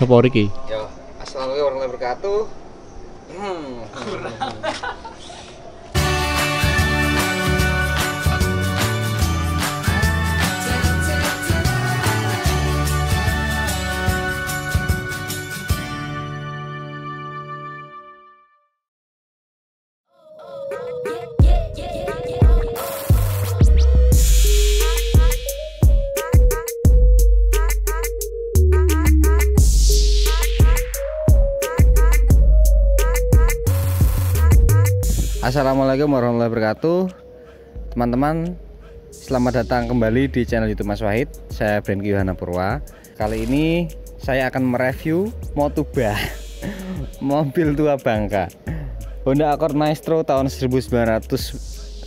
Apa iki? Yo, assalamualaikum warahmatullahi wabarakatuh. Assalamualaikum warahmatullahi wabarakatuh. Teman-teman, selamat datang kembali di channel YouTube Mas Wahid. Saya Brenky Yohana Purwa. Kali ini saya akan mereview Motuba, mobil tua bangka, Honda Accord Maestro tahun 1992,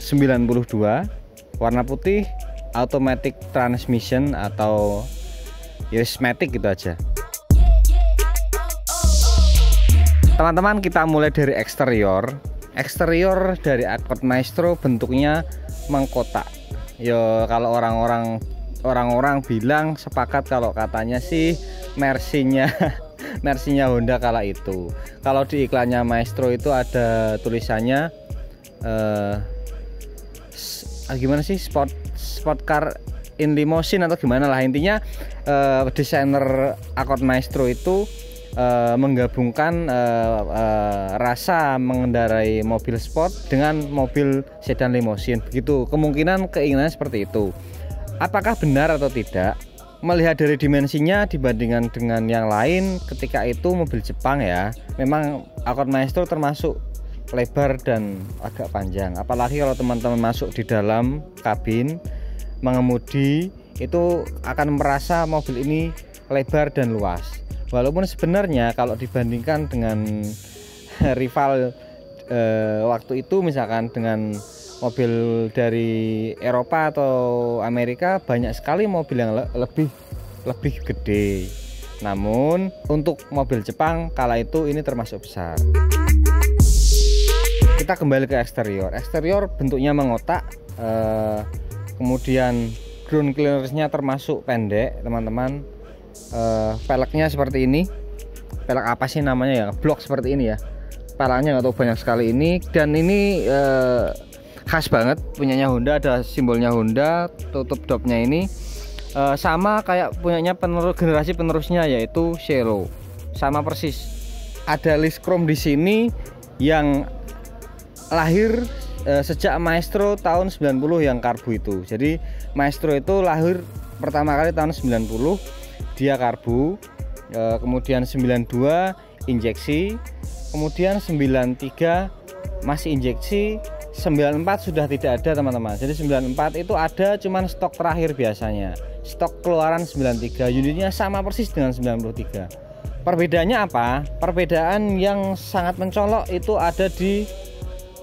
warna putih, automatic transmission atau matic gitu aja. Teman-teman, kita mulai dari eksterior. Eksterior dari Accord Maestro bentuknya mengkotak. Yo, kalau orang-orang bilang sepakat kalau katanya sih Mercy-nya Honda kala itu. Kalau di iklannya Maestro itu ada tulisannya gimana sih, sport car in limousine atau gimana lah, intinya desainer Accord Maestro itu menggabungkan rasa mengendarai mobil sport dengan mobil sedan limousine. Begitu, kemungkinan keinginan seperti itu. Apakah benar atau tidak? Melihat dari dimensinya dibandingkan dengan yang lain ketika itu mobil Jepang ya, memang Accord Maestro termasuk lebar dan agak panjang. Apalagi kalau teman-teman masuk di dalam kabin mengemudi, itu akan merasa mobil ini lebar dan luas. Walaupun sebenarnya kalau dibandingkan dengan rival waktu itu, misalkan dengan mobil dari Eropa atau Amerika, banyak sekali mobil yang lebih gede. Namun untuk mobil Jepang kala itu ini termasuk besar. Kita kembali ke eksterior. Eksterior bentuknya mengotak, kemudian ground clearance-nya termasuk pendek, teman-teman. Peleknya seperti ini. Pelek apa sih namanya ya, blok seperti ini ya. Peleknya nggak tahu, banyak sekali ini. Dan ini khas banget punyanya Honda, ada simbolnya Honda. Tutup dopnya ini sama kayak punyanya generasi penerusnya, yaitu Cielo. Sama persis. Ada list chrome di sini yang lahir sejak Maestro tahun 90 yang karbu itu. Jadi Maestro itu lahir pertama kali tahun 90, dia karbu, kemudian 92 injeksi, kemudian 93 masih injeksi, 94 sudah tidak ada, teman-teman. Jadi 94 itu ada, cuman stok terakhir biasanya. Stok keluaran 93, unitnya sama persis dengan 93. Perbedaannya apa? Perbedaan yang sangat mencolok itu ada di,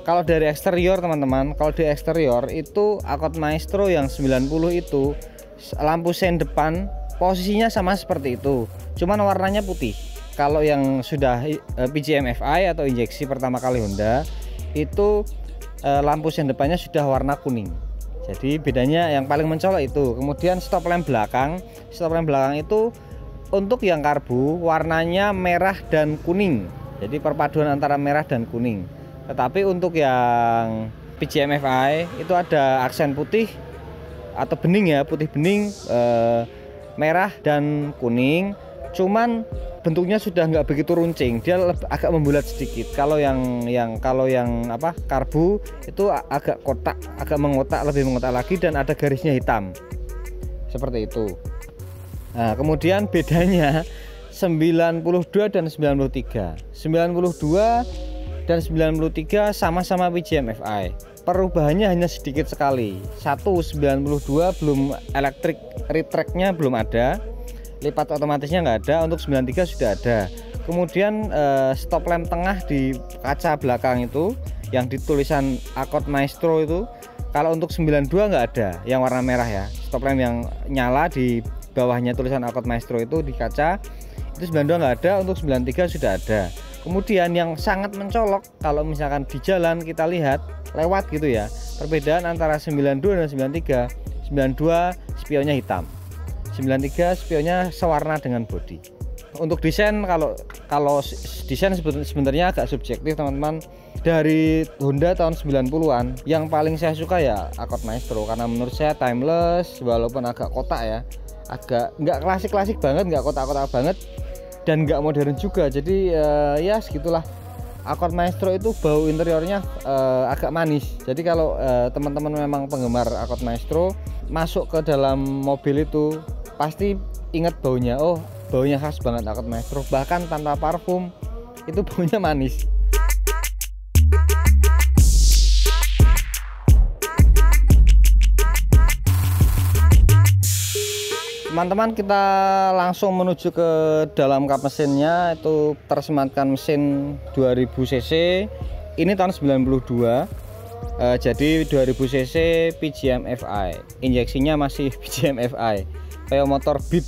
kalau dari eksterior teman-teman, kalau di eksterior itu Accord Maestro yang 90 itu lampu sen depan posisinya sama seperti itu, cuman warnanya putih. Kalau yang sudah PGM-FI atau injeksi pertama kali Honda itu lampu sen depannya sudah warna kuning. Jadi bedanya yang paling mencolok itu. Kemudian stop lamp belakang itu untuk yang karbu warnanya merah dan kuning. Jadi perpaduan antara merah dan kuning. Tetapi untuk yang PGM-FI itu ada aksen putih atau bening ya, putih bening, merah dan kuning, cuman bentuknya sudah nggak begitu runcing, dia agak membulat sedikit. Kalau yang karbu itu agak kotak, agak mengotak, lebih mengotak lagi, dan ada garisnya hitam seperti itu. Nah, kemudian bedanya 92 dan 93. 92 dan 93 sama-sama PGM-FI. Perubahannya hanya sedikit sekali. 92 belum elektrik retract-nya belum ada, lipat otomatisnya nggak ada. Untuk 93 sudah ada. Kemudian stop lamp tengah di kaca belakang itu yang ditulisan Accord Maestro itu, kalau untuk 92 nggak ada, yang warna merah ya. Stop lamp yang nyala di bawahnya tulisan Accord Maestro itu di kaca itu 92 nggak ada. Untuk 93 sudah ada. Kemudian yang sangat mencolok kalau misalkan di jalan kita lihat lewat gitu ya, perbedaan antara 92 dan 93. 92 spionnya hitam, 93 spionnya sewarna dengan bodi. untuk desain, kalau desain sebenarnya agak subjektif teman-teman. Dari Honda tahun 90-an yang paling saya suka ya Accord Maestro, karena menurut saya timeless, walaupun agak kotak ya, agak nggak klasik banget, nggak kotak-kotak banget, dan nggak modern juga. Jadi ya segitulah. Accord Maestro itu bau interiornya agak manis. Jadi kalau teman-teman memang penggemar Accord Maestro, masuk ke dalam mobil itu pasti ingat baunya. Oh, baunya khas banget Accord Maestro, bahkan tanpa parfum itu baunya manis. Teman-teman, kita langsung menuju ke dalam kap mesinnya. Itu tersematkan mesin 2000 cc. Ini tahun 92. Jadi 2000 cc PGM FI. Injeksinya masih PGM FI. Kayak motor Beat.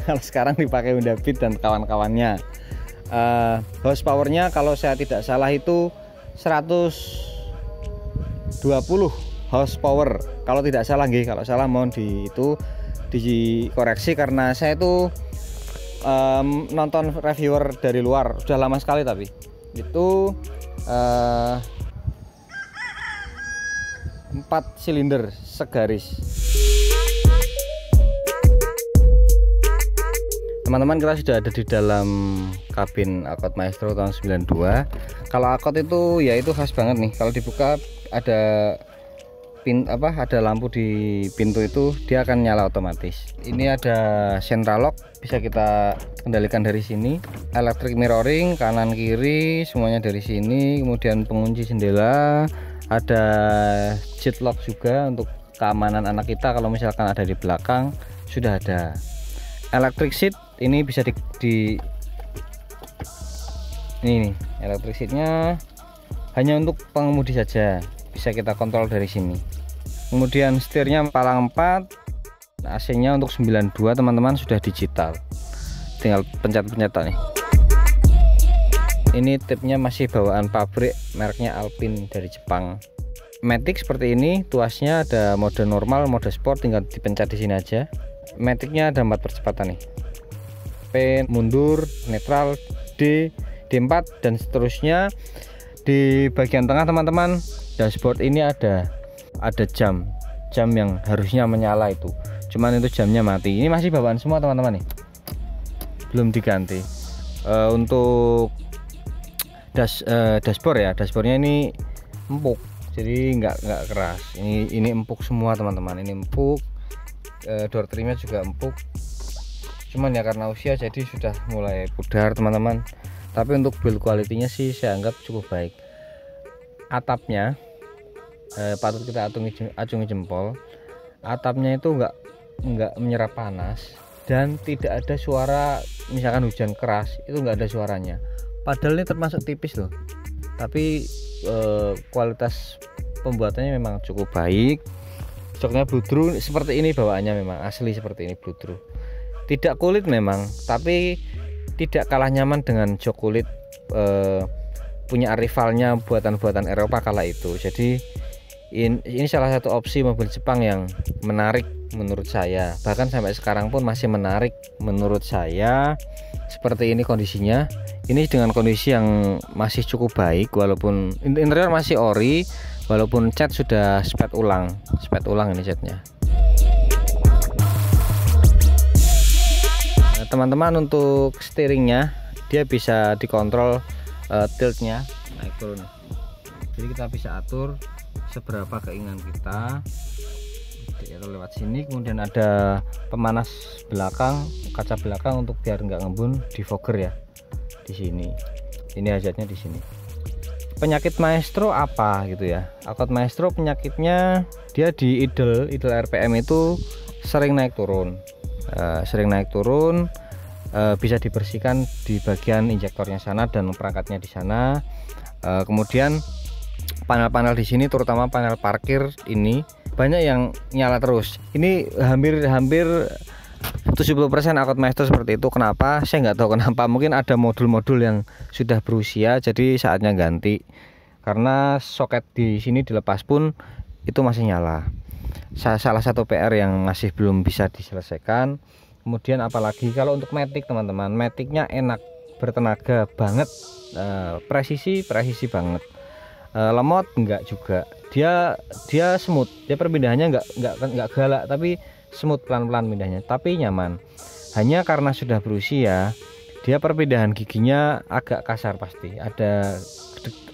Kalau sekarang dipakai Honda Beat dan kawan-kawannya. Horsepowernya kalau saya tidak salah itu 120 horsepower. Kalau tidak salah nggih, kalau salah mohon dikoreksi, karena saya itu nonton reviewer dari luar sudah lama sekali, tapi itu 4 silinder segaris. Teman-teman, kita sudah ada di dalam kabin Accord Maestro tahun 92. Kalau Accord itu ya itu khas banget nih, kalau dibuka ada ada lampu di pintu itu, dia akan nyala otomatis. Ini ada central lock, bisa kita kendalikan dari sini. Electric mirroring kanan kiri semuanya dari sini. Kemudian pengunci jendela, ada jet lock juga untuk keamanan anak kita kalau misalkan ada di belakang, sudah ada. Electric seat ini bisa ini electric seatnya hanya untuk pengemudi saja, bisa kita kontrol dari sini. Kemudian setirnya palang 4, AC-nya untuk 92 teman-teman, sudah digital, tinggal pencet-pencet nih. Ini tipnya masih bawaan pabrik, mereknya Alpine dari Jepang. Matic seperti ini, tuasnya ada mode normal, mode sport, tinggal dipencet di sini aja. Maticnya ada 4 percepatan nih, P, mundur, netral, D, D4 dan seterusnya. Di bagian tengah teman-teman, dashboard ini ada jam yang harusnya menyala itu, cuman itu jamnya mati. Ini masih bawaan semua teman-teman nih, belum diganti. Untuk dashboard ya, dashboardnya ini empuk, jadi nggak keras. Ini empuk semua teman-teman, ini empuk. Door trimnya juga empuk, cuman ya karena usia jadi sudah mulai pudar teman-teman. Tapi untuk build quality-nya sih saya anggap cukup baik. Atapnya patut kita acungi jempol. Atapnya itu nggak menyerap panas dan tidak ada suara, misalkan hujan keras itu nggak ada suaranya. Padahal ini termasuk tipis loh, tapi kualitas pembuatannya memang cukup baik. Joknya bludru seperti ini, bawaannya memang asli seperti ini, bludru. Tidak kulit memang, tapi tidak kalah nyaman dengan jok kulit punya rivalnya buatan Eropa kala itu. Jadi ini salah satu opsi mobil Jepang yang menarik menurut saya, bahkan sampai sekarang pun masih menarik menurut saya. Seperti ini kondisinya, ini dengan kondisi yang masih cukup baik, walaupun interior masih ori, walaupun cat sudah spet ulang ini catnya. Nah, teman-teman, untuk steeringnya dia bisa dikontrol tiltnya naik turun, jadi kita bisa atur seberapa keinginan kita. Lewat sini kemudian ada pemanas belakang, kaca belakang untuk biar nggak ngembun, defogger ya di sini. Ini hazardnya di sini. Penyakit Maestro apa gitu ya? Accord Maestro penyakitnya dia di idle RPM itu sering naik turun, bisa dibersihkan di bagian injektornya sana dan perangkatnya di sana. Kemudian panel-panel di sini, terutama panel parkir ini banyak yang nyala terus. Ini hampir 70% Accord Maestro seperti itu. Kenapa? Saya nggak tahu kenapa. Mungkin ada modul-modul yang sudah berusia, jadi saatnya ganti. Karena soket di sini dilepas pun itu masih nyala. Salah satu PR yang masih belum bisa diselesaikan. Kemudian apalagi kalau untuk matic teman-teman, maticnya enak, bertenaga banget, presisi banget. Lemot enggak juga, dia smooth, dia perpindahannya enggak galak, tapi smooth, pelan-pelan pindahnya, tapi nyaman. Hanya karena sudah berusia, dia perpindahan giginya agak kasar, pasti ada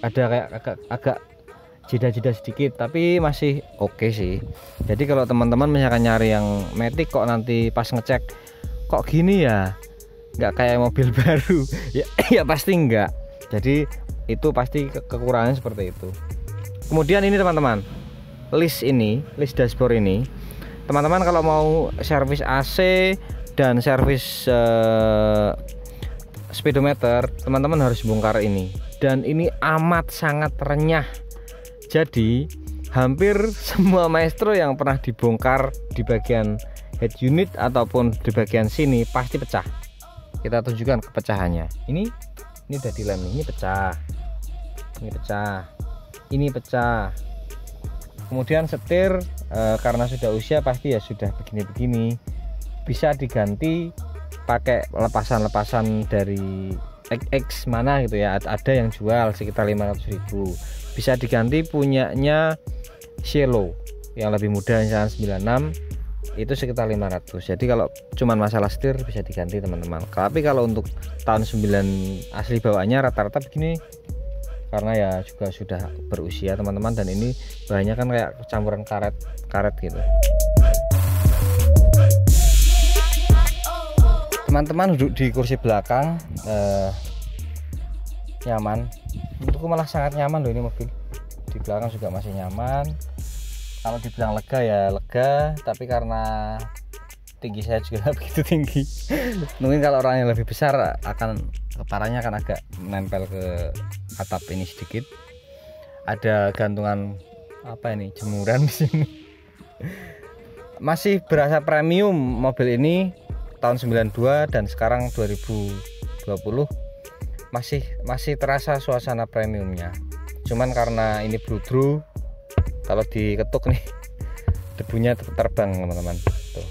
kayak agak jeda-jeda sedikit, tapi masih oke sih. Jadi kalau teman-teman misalkan nyari yang matic kok nanti pas ngecek kok gini ya, nggak kayak mobil baru ya pasti enggak. Jadi itu pasti kekurangannya seperti itu. Kemudian ini teman-teman, list dashboard ini teman-teman kalau mau servis AC dan servis speedometer, teman-teman harus bongkar ini, dan ini amat sangat renyah. Jadi hampir semua Maestro yang pernah dibongkar di bagian head unit ataupun di bagian sini pasti pecah. Kita tunjukkan kepecahannya. Ini udah dilem, ini pecah, ini pecah. Kemudian setir karena sudah usia pasti ya sudah begini-begini. Bisa diganti pakai lepasan-lepasan dari XX mana gitu ya. Ada yang jual sekitar 500.000. Bisa diganti punyanya Cielo yang lebih muda, misalnya 96, itu sekitar 500. Jadi kalau cuman masalah setir bisa diganti teman-teman. Tapi kalau untuk tahun 9 asli bawaannya rata-rata begini, karena ya juga sudah berusia teman-teman, dan ini bahannya kan kayak campuran karet gitu. Teman-teman duduk di kursi belakang nyaman, menurutku malah sangat nyaman loh ini mobil. Di belakang juga masih nyaman. Kalau dibilang lega ya lega, tapi karena tinggi saya juga begitu tinggi, mungkin kalau orang yang lebih besar akan kepalanya akan agak menempel ke atap ini sedikit. Ada gantungan apa ini, jemuran di sini. Masih berasa premium mobil ini, tahun 92 dan sekarang 2020 masih terasa suasana premiumnya. Cuman karena ini bludru, kalau diketuk nih debunya terbang teman-teman, tuh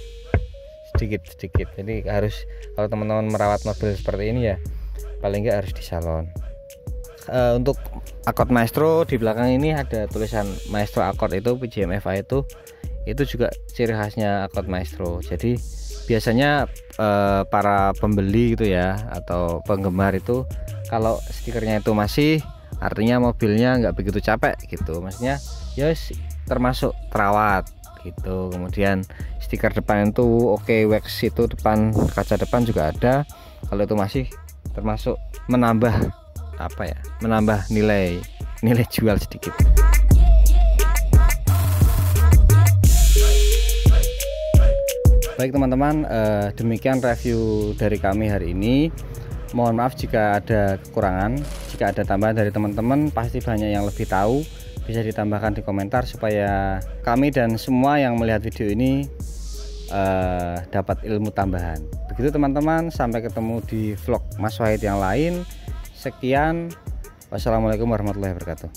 sedikit. Jadi harus, kalau teman-teman merawat mobil seperti ini ya paling nggak harus di salon. Untuk Accord Maestro di belakang ini ada tulisan Maestro Accord, itu PJMFA itu juga ciri khasnya Accord Maestro. Jadi biasanya para pembeli gitu ya atau penggemar itu kalau stikernya itu masih, artinya mobilnya nggak begitu capek gitu, maksudnya ya termasuk terawat gitu. Kemudian stiker depan itu oke, wax itu depan, kaca depan juga ada. Kalau itu masih termasuk menambah apa ya, menambah nilai jual sedikit. Baik teman-teman, demikian review dari kami hari ini. Mohon maaf jika ada kekurangan, jika ada tambahan dari teman-teman, pasti banyak yang lebih tahu, bisa ditambahkan di komentar supaya kami dan semua yang melihat video ini dapat ilmu tambahan. Begitu teman-teman, sampai ketemu di vlog Mas Wahid yang lain. Sekian, wassalamualaikum warahmatullahi wabarakatuh.